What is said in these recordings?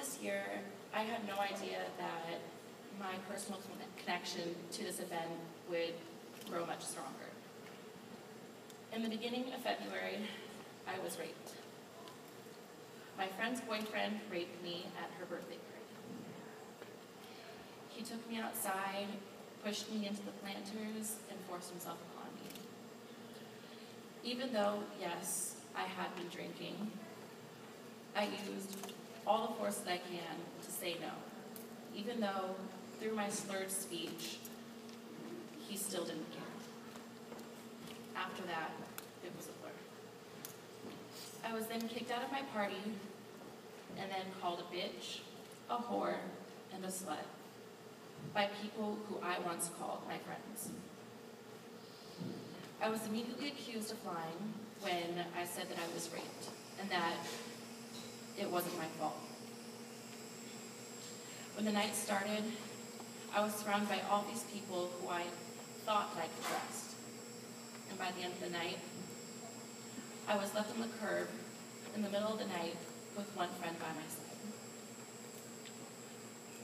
this year, I had no idea that my personal connection to this event would grow much stronger. In the beginning of February, I was raped. My friend's boyfriend raped me at her birthday party. He took me outside, pushed me into the planters, and forced himself upon me. Even though, yes, I had been drinking, I used all the force that I can to say no. Even though, through my slurred speech, he still didn't care. After that, it was a blur. I was then kicked out of my party, and then called a bitch, a whore, and a slut by people who I once called my friends. I was immediately accused of lying when I said that I was raped, and that it wasn't my fault. When the night started, I was surrounded by all these people who I thought I could trust. And by the end of the night, I was left on the curb in the middle of the night with one friend by my side.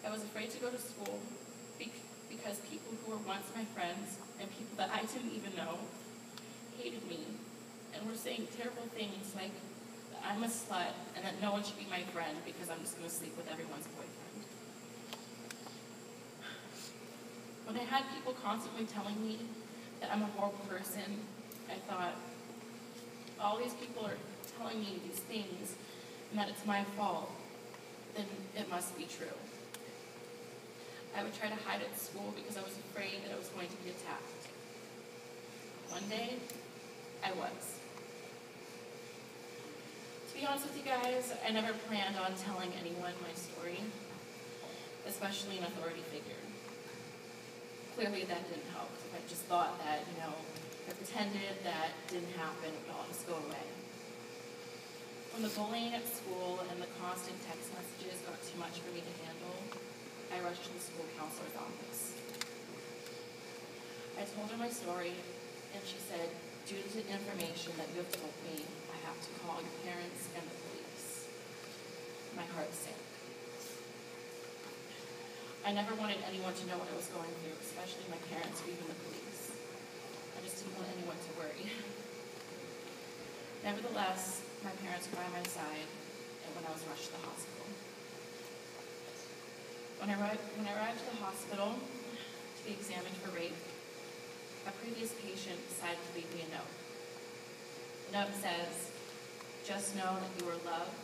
I was afraid to go to school because people who were once my friends and people that I didn't even know hated me and were saying terrible things like that I'm a slut and that no one should be my friend because I'm just going to sleep with everyone's boyfriend. When I had people constantly telling me that I'm a horrible person, I thought, all these people are telling me these things and that it's my fault, then it must be true. I would try to hide at school because I was afraid that I was going to be attacked. One day, I was. To be honest with you guys, I never planned on telling anyone my story, especially an authority figure. Clearly that didn't help. I just thought that, if I pretended that didn't happen, it would all just go away. When the bullying at school and the constant text messages got too much for me to handle, I rushed to the school counselor's office. I told her my story, and she said, due to the information that you have told me, I have to call your parents and the police. My heart sank. I never wanted anyone to know what I was going through, especially my parents or even the police. I just didn't want anyone to worry. Nevertheless, my parents were by my side and when I was rushed to the hospital. When I arrived at the hospital to be examined for rape, a previous patient decided to leave me a note. The note says, just know that you are loved.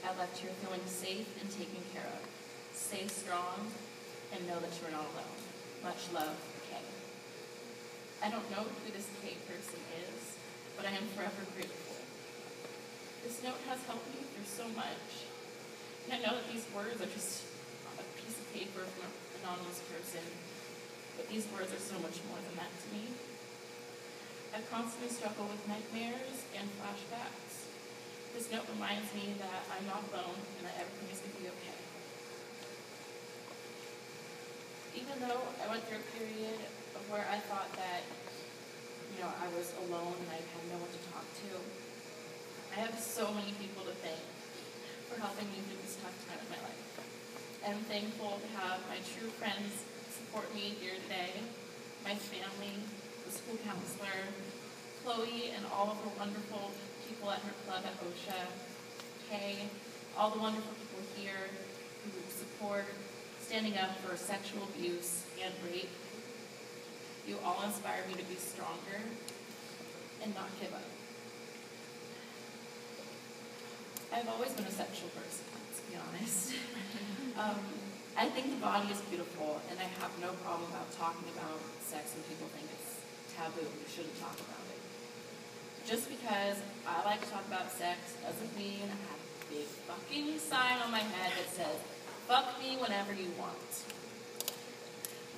I left here feeling safe and taken care of. Stay strong and know that you are not alone. Much love, Kay. I don't know who this Kay person is, but I am forever grateful. This note has helped me through so much. And I know that these words are just a piece of paper from an anonymous person, but these words are so much more than that to me. I constantly struggle with nightmares and flashbacks. This note reminds me that I'm not alone and that everything is going to be okay. Even though I went through a period of where I thought that, I was alone and I had no one to talk to, I have so many people to thank for helping me through this tough time in my life. I'm thankful to have my true friends support me here today, my family, the school counselor, Chloe, and all of her wonderful people at her club at OSHA, Kay, all the wonderful people here who support standing up for sexual abuse and rape. You all inspire me to be stronger and not give up. I've always been a sexual person, to be honest. I think the body is beautiful, and I have no problem about talking about sex when people think it's taboo. You shouldn't talk about it. Just because I like to talk about sex doesn't mean I have a big fucking sign on my head that says, fuck me whenever you want.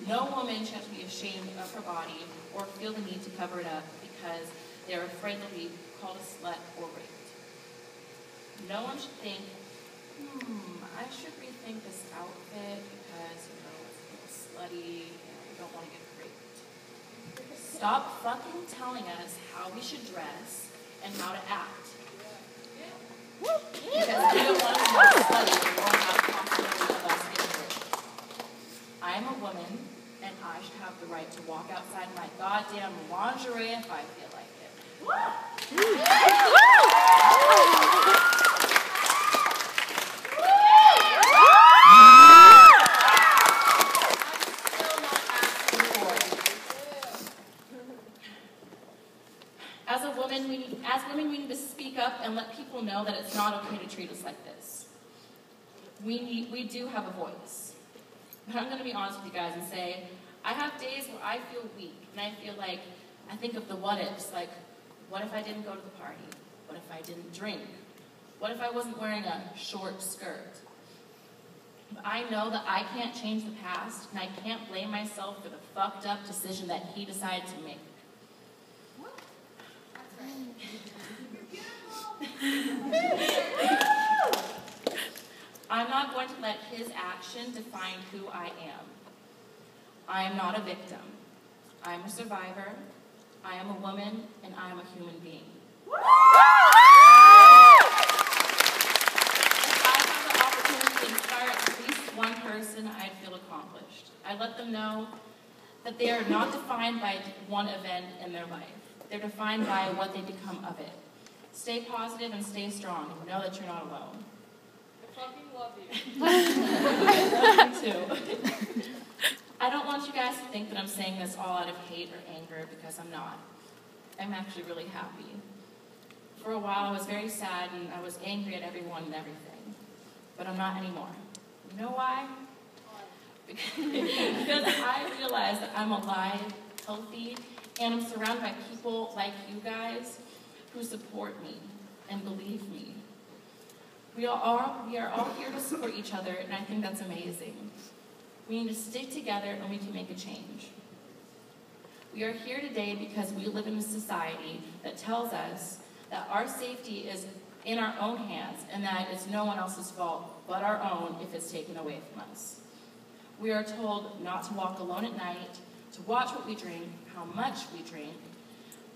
No woman should have to be ashamed of her body or feel the need to cover it up because they're afraid they'll be called a slut or raped. No one should think, I should rethink this outfit because, it's a little slutty and I don't want to get raped. Stop fucking telling us how we should dress and how to act. Because we don't want to be slutty or I'm a woman, and I should have the right to walk outside my goddamn lingerie if I feel like it. As women, we need to speak up and let people know that it's not okay to treat us like this. We do have a voice. But I'm going to be honest with you guys and say, I have days where I feel weak, and I feel like, I think of the what-ifs, like, what if I didn't go to the party? What if I didn't drink? What if I wasn't wearing a short skirt? But I know that I can't change the past, and I can't blame myself for the fucked up decision that he decided to make. I'm not going to let his action define who I am. I am not a victim. I am a survivor. I am a woman, and I am a human being. If I have the opportunity to inspire at least one person, I'd feel accomplished. I'd let them know that they are not defined by one event in their life. They're defined by what they become of it. Stay positive and stay strong, and know that you're not alone. I fucking love you. I love you too. I don't want you guys to think that I'm saying this all out of hate or anger, because I'm not. I'm actually really happy. For a while, I was very sad, and I was angry at everyone and everything. But I'm not anymore. You know why? Because I realize that I'm alive, healthy, and I'm surrounded by people like you guys who support me and believe me. We are all here to support each other, and I think that's amazing. We need to stick together, and we can make a change. We are here today because we live in a society that tells us that our safety is in our own hands, and that it's no one else's fault but our own if it's taken away from us. We are told not to walk alone at night, to watch what we drink, how much we drink,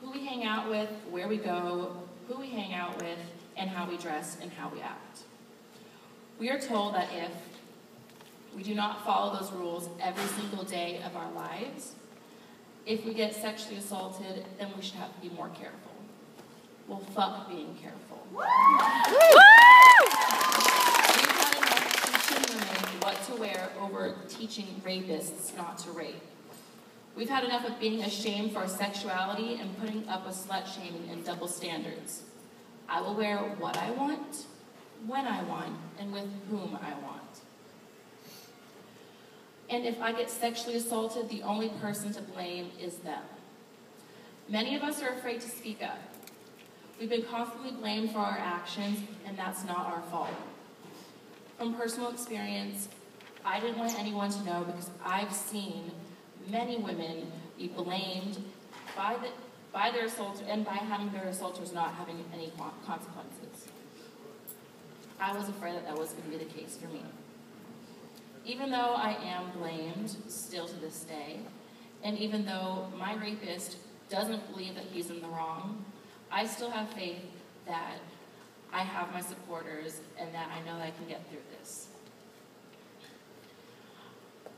who we hang out with, where we go, who we hang out with, and how we dress and how we act. We are told that if we do not follow those rules every single day of our lives, if we get sexually assaulted, then we should have to be more careful. Well, fuck being careful. We've had enough teaching women what to wear over teaching rapists not to rape. We've had enough of being ashamed for our sexuality and putting up with slut-shaming and double standards. I will wear what I want, when I want, and with whom I want. And if I get sexually assaulted, the only person to blame is them. Many of us are afraid to speak up. We've been constantly blamed for our actions, and that's not our fault. From personal experience, I didn't want anyone to know because I've seen many women be blamed by their assaulter and by having their assaulters not having any consequences. I was afraid that that was going to be the case for me. Even though I am blamed still to this day, and even though my rapist doesn't believe that he's in the wrong, I still have faith that I have my supporters and that I know that I can get through this.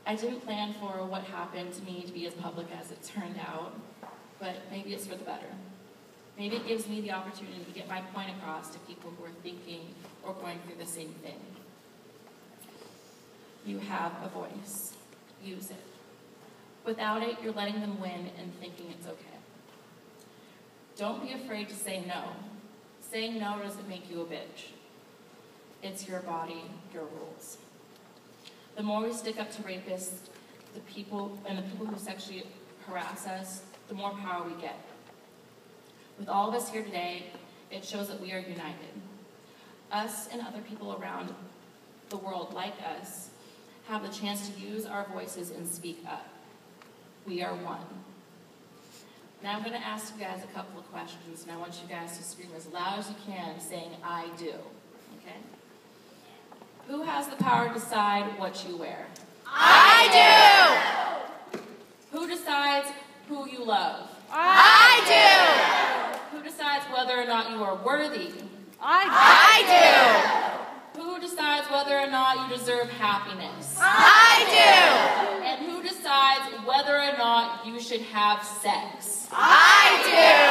I didn't plan for what happened to me to be as public as it turned out, but maybe it's for the better. Maybe it gives me the opportunity to get my point across to people who are thinking or going through the same thing. You have a voice. Use it. Without it, you're letting them win and thinking it's okay. Don't be afraid to say no. Saying no doesn't make you a bitch. It's your body, your rules. The more we stick up to rapists, the people who sexually harass us, the more power we get. With all of us here today, it shows that we are united. Us and other people around the world like us have the chance to use our voices and speak up. We are one. Now I'm going to ask you guys a couple of questions, and I want you guys to scream as loud as you can, saying, I do. Okay? Who has the power to decide what you wear? I do! Who decides who you love? I Who decides whether or not you are worthy? do! I Who decides whether or not you deserve happiness? I do! And who decides whether or not you should have sex? I do!